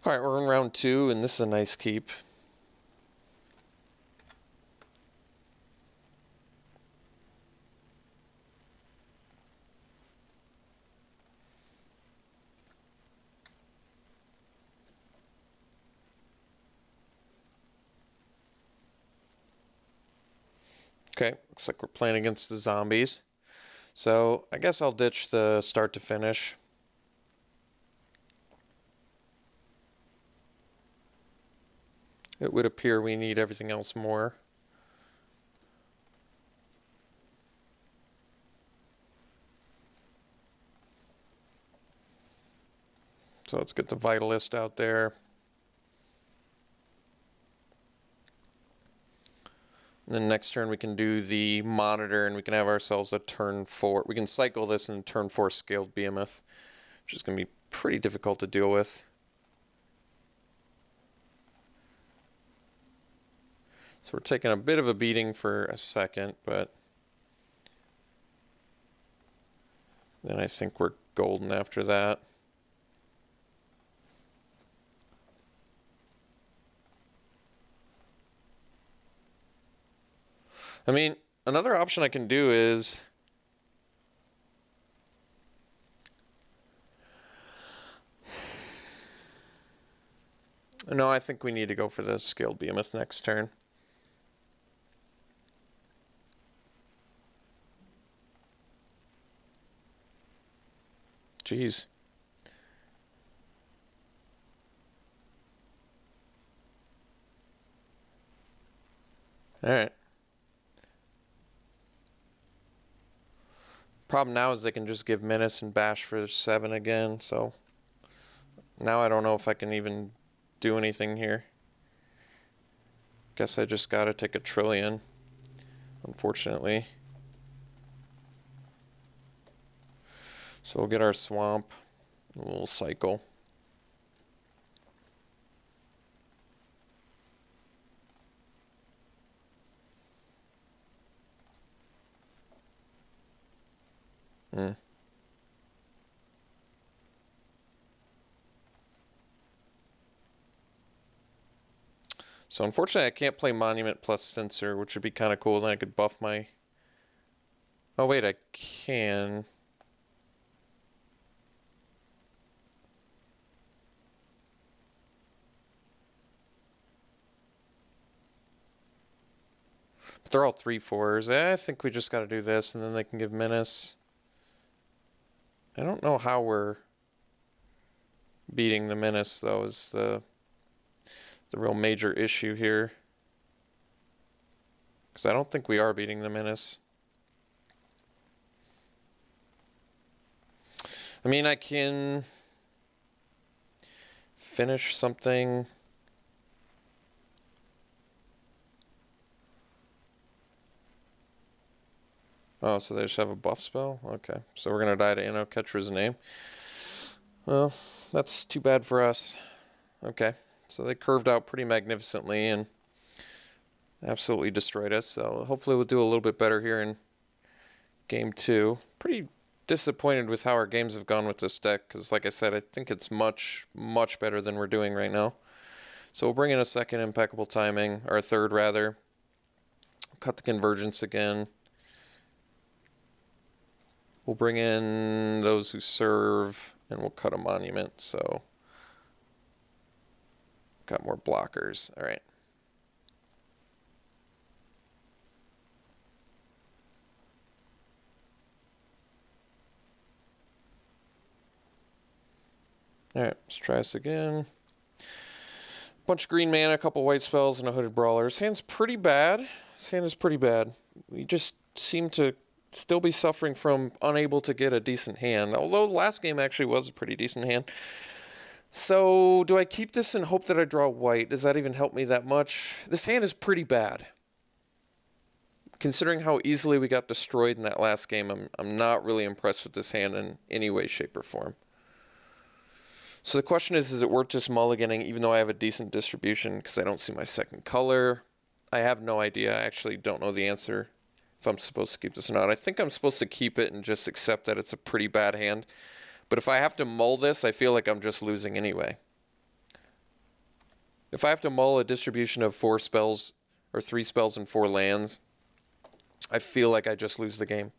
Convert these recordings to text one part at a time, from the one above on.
Alright, we're in round 2, and this is a nice keep. Okay, looks like we're playing against the zombies. So, I guess I'll ditch the start to finish. It would appear we need everything else more. So let's get the Vitalist out there. And then next turn we can do the Monitor, and we can have ourselves a turn 4. We can cycle this in turn 4 Scaled Behemoth, which is going to be pretty difficult to deal with. So we're taking a bit of a beating for a second, but then I think we're golden after that. I mean, another option I can do is no, I think we need to go for the Scaled Behemoth next turn. Jeez. Alright. Problem now is they can just give Menace and Bash for 7 again, so now I don't know if I can even do anything here. Guess I just gotta take a Trillion, unfortunately. So we'll get our Swamp, we'll cycle. So unfortunately I can't play Monument plus Censor, which would be kind of cool. Then I could buff my... Oh wait, I can. But they're all 3/4s. I think we just got to do this, and then they can give Menace. I don't know how we're beating the Menace, though, is the real major issue here. Because I don't think we are beating the Menace. I mean, I can finish something. Oh, so they just have a buff spell? Okay, so we're going to die to Amonkhet's name. Well, that's too bad for us. Okay, so they curved out pretty magnificently and absolutely destroyed us. So hopefully we'll do a little bit better here in game 2. Pretty disappointed with how our games have gone with this deck, because like I said, I think it's much, much better than we're doing right now. So we'll bring in a second Impeccable Timing, or a third rather. Cut the Convergence again. We'll bring in Those Who Serve, and we'll cut a Monument, so got more blockers. All right. All right, let's try this again. Bunch of green mana, a couple white spells, and a Hooded Brawler. This hand's pretty bad. This hand is pretty bad. We just seem to still be suffering from unable to get a decent hand, although last game actually was a pretty decent hand. So do I keep this and hope that I draw white? Does that even help me that much? This hand is pretty bad. Considering how easily we got destroyed in that last game, I'm not really impressed with this hand in any way, shape, or form. So the question is it worth just mulliganing even though I have a decent distribution because I don't see my second color? I have no idea. I actually don't know the answer if I'm supposed to keep this or not. I think I'm supposed to keep it and just accept that it's a pretty bad hand. But if I have to mull this, I feel like I'm just losing anyway. If I have to mull a distribution of 4 spells, or 3 spells and 4 lands, I feel like I just lose the game.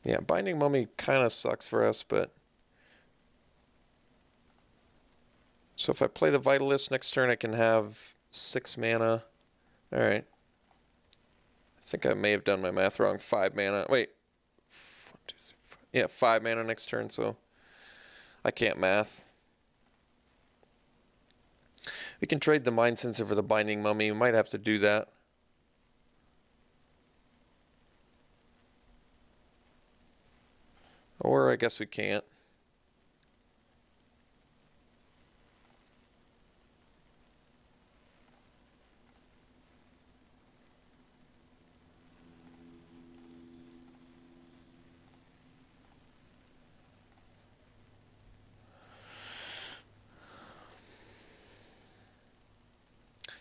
Yeah, Binding Mummy kind of sucks for us, but... So if I play the Vitalist next turn, I can have 6 mana. Alright. I think I may have done my math wrong. 5 mana. Wait. 1, 2, 3, 4. Yeah, 5 mana next turn, so I can't math. We can trade the Mind Sensor for the Binding Mummy. We might have to do that. Or I guess we can't.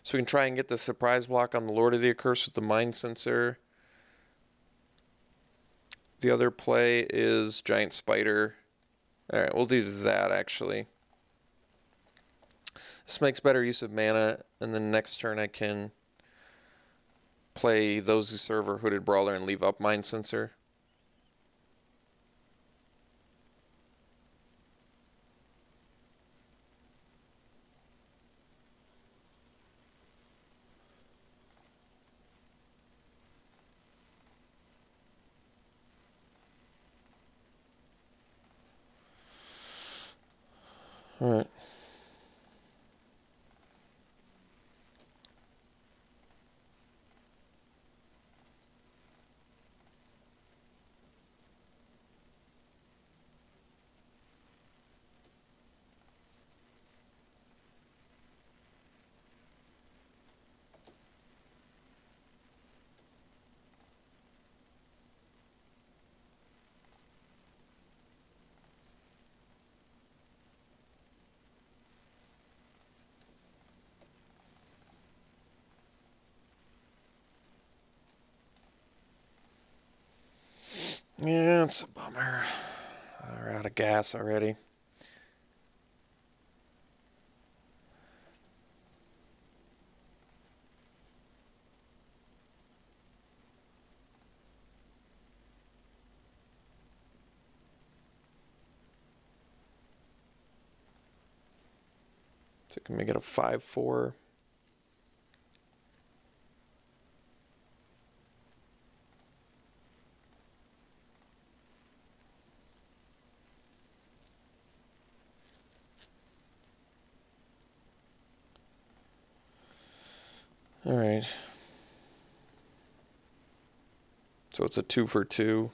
So we can try and get the surprise block on the Lord of the Accursed with the Mind Sensor. The other play is Giant Spider. Alright, we'll do that actually. This makes better use of mana, and then next turn I can play Those Who Serve or Hooded Brawler and leave up Mind Sensor. Alright. Yeah, it's a bummer. We're out of gas already. So can we get a 5/4? All right. So it's a 2 for 2.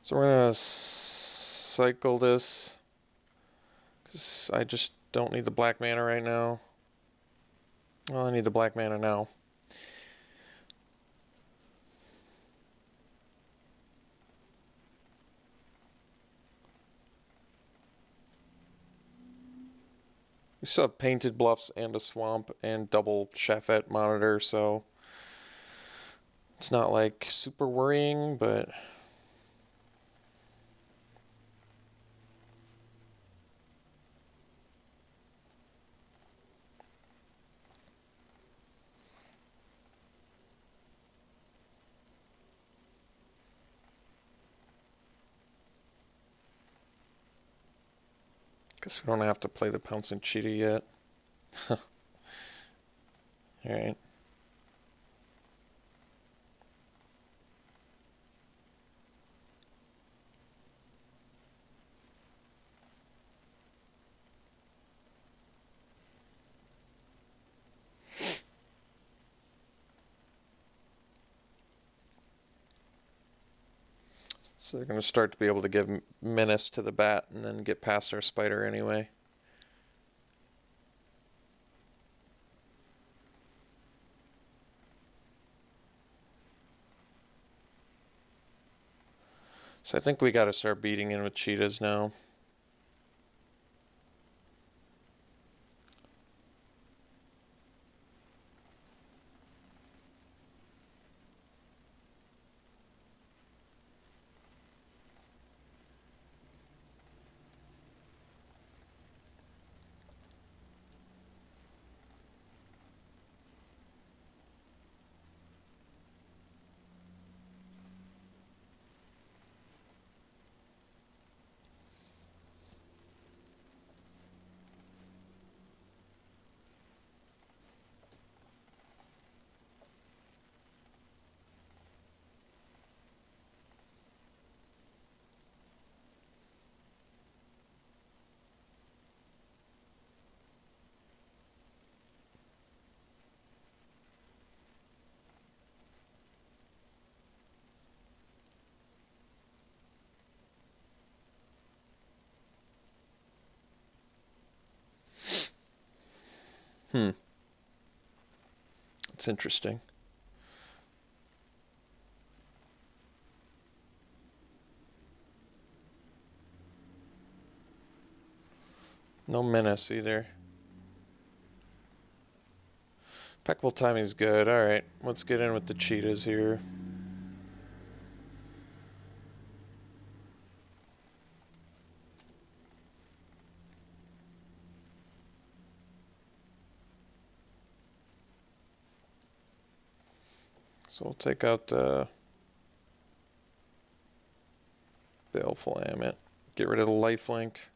So we're going to cycle this, because I just don't need the black mana right now. Well, I need the black mana now. We still have Painted Bluffs and a Swamp and double Shafet Monitor, so it's not like super worrying, but... Guess we don't have to play the Pouncing Cheetah yet. Alright. So they're going to start to be able to give menace to the bat and then get past our spider anyway. So I think we got to start beating in with cheetahs now. It's interesting. No menace either. Impeccable timing's good. Alright, let's get in with the cheetahs here. So we'll take out the Baleful Amet. Get rid of the lifelink.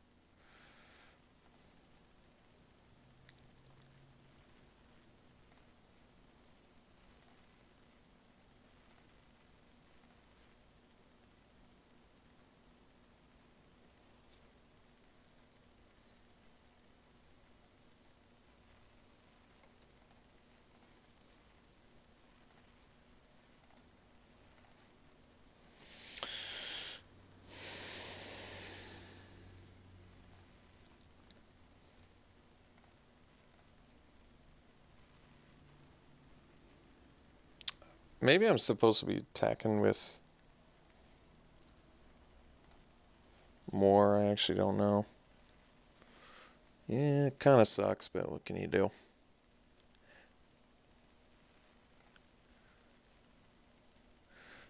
Maybe I'm supposed to be attacking with more. I actually don't know. Yeah, it kind of sucks, but what can you do?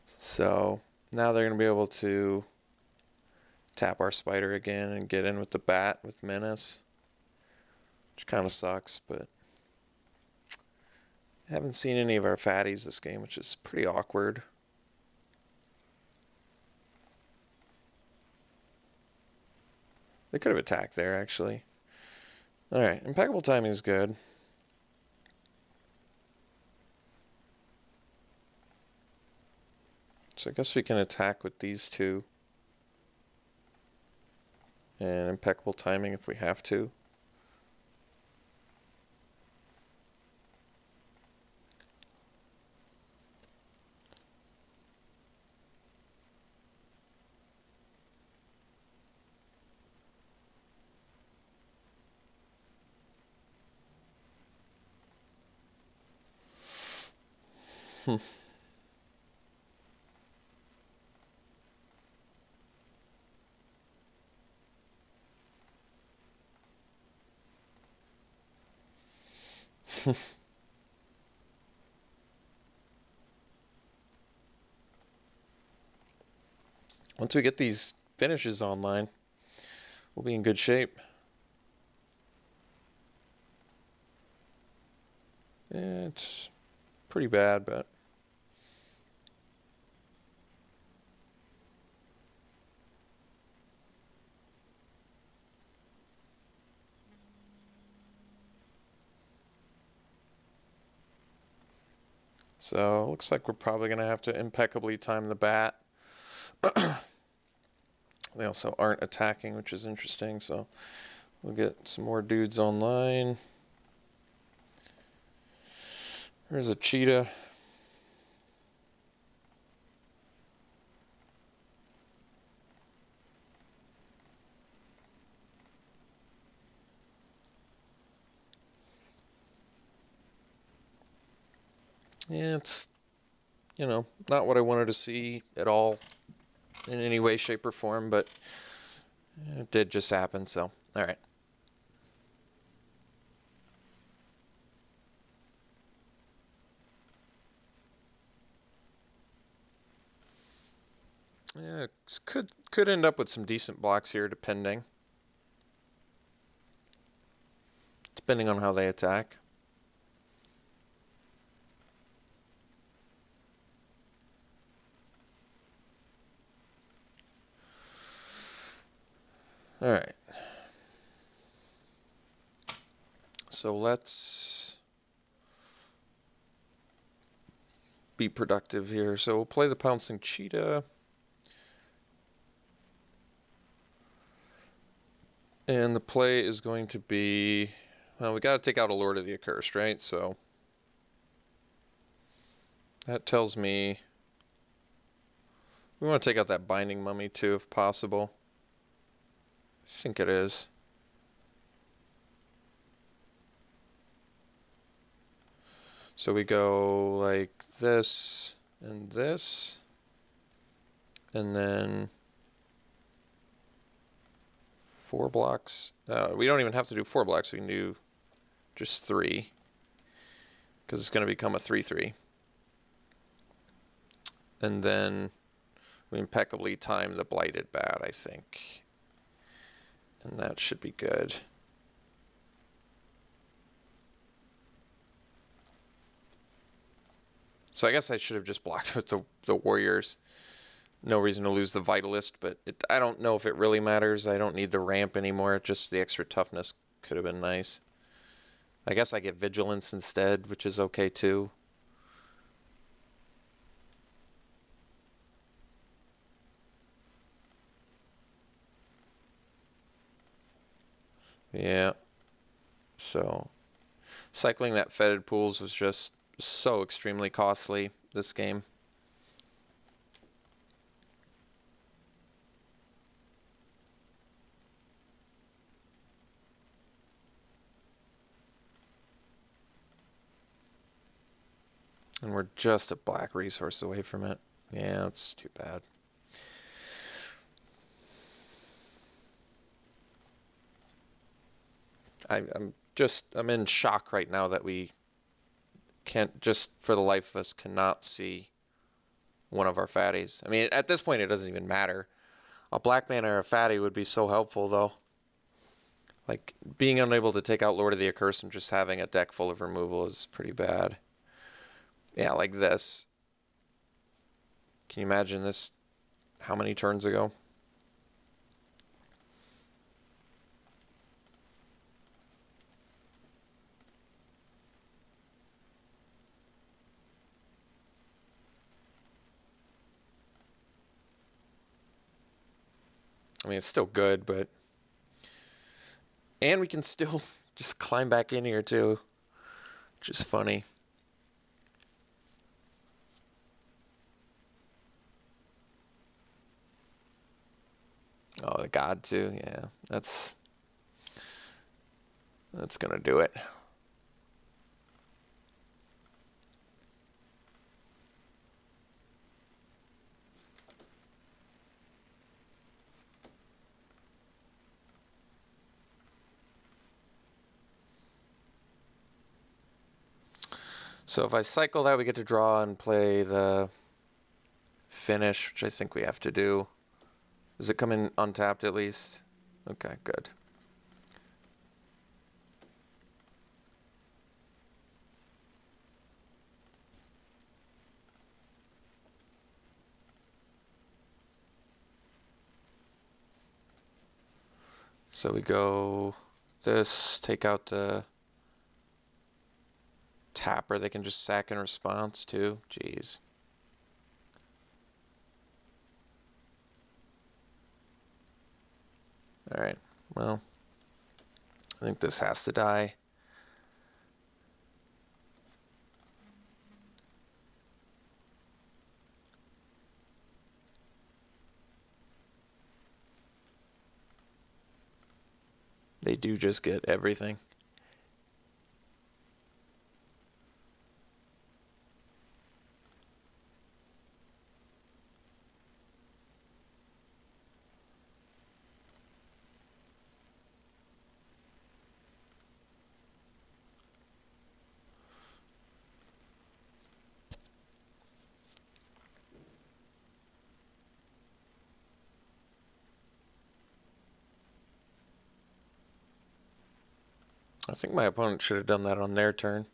So now they're going to be able to tap our spider again and get in with the bat with Menace, which kind of sucks, but I haven't seen any of our fatties this game, which is pretty awkward. They could have attacked there, actually. Alright, impeccable timing is good. So I guess we can attack with these two. And impeccable timing if we have to. Once we get these finishes online, we'll be in good shape. It's pretty bad, but so looks like we're probably going to have to impeccably time the bat. They also aren't attacking, which is interesting, so we'll get some more dudes online. There's a cheetah. Yeah, it's, you know, not what I wanted to see at all. in any way, shape, or form, but it did just happen, so, alright. Yeah, could end up with some decent blocks here, depending on how they attack. All right. So let's be productive here. So we'll play the Pouncing Cheetah. And the play is going to be, well, we got to take out a Lord of the Accursed, right? So that tells me we want to take out that Binding Mummy too, if possible. I think it is. So we go like this, and then 4 blocks. We don't even have to do 4 blocks. We can do just 3, because it's going to become a 3/3. And then we impeccably time the Blighted Bat, I think. And that should be good. So I guess I should have just blocked with the Warriors. No reason to lose the Vitalist, but I don't know if it really matters. I don't need the ramp anymore. Just the extra toughness could have been nice. I guess I get Vigilance instead, which is okay too. Yeah. So cycling that Fetid Pools was just so extremely costly this game. And we're just a black resource away from it. Yeah, that's too bad. I'm in shock right now that we can't, just for the life of us, cannot see one of our fatties. I mean, at this point, it doesn't even matter. A black mana or a fatty would be so helpful, though. Like, being unable to take out Lord of the Accursed and just having a deck full of removal is pretty bad. Yeah, like this. Can you imagine this how many turns ago? I mean, it's still good, but... And we can still just climb back in here, too. Which is funny. Oh, the God, too. Yeah, that's gonna do it. So if I cycle that, we get to draw and play the finish, which I think we have to do. Does it come in untapped at least? Okay, good. So we go this, take out the tapper. They can just sack in response too. Jeez. Alright, well, I think this has to die. They do just get everything. I think my opponent should have done that on their turn.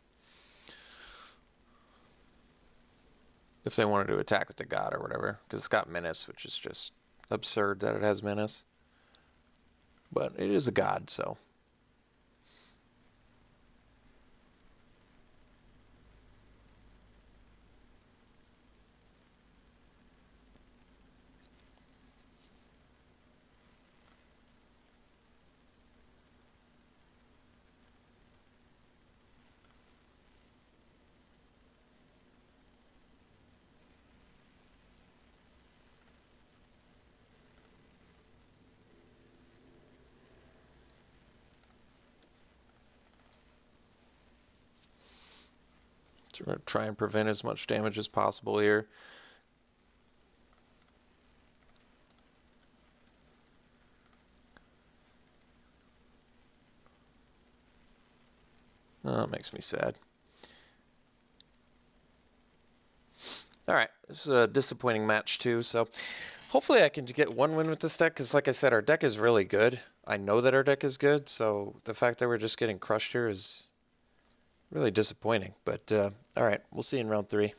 If they wanted to attack with the god or whatever. Because it's got menace, which is just absurd that it has menace. But it is a god, so. So we're going to try and prevent as much damage as possible here. Oh, it makes me sad. Alright, this is a disappointing match too, so hopefully I can get one win with this deck, because like I said, our deck is really good. I know that our deck is good, so the fact that we're just getting crushed here is really disappointing. But, alright, we'll see you in round 3.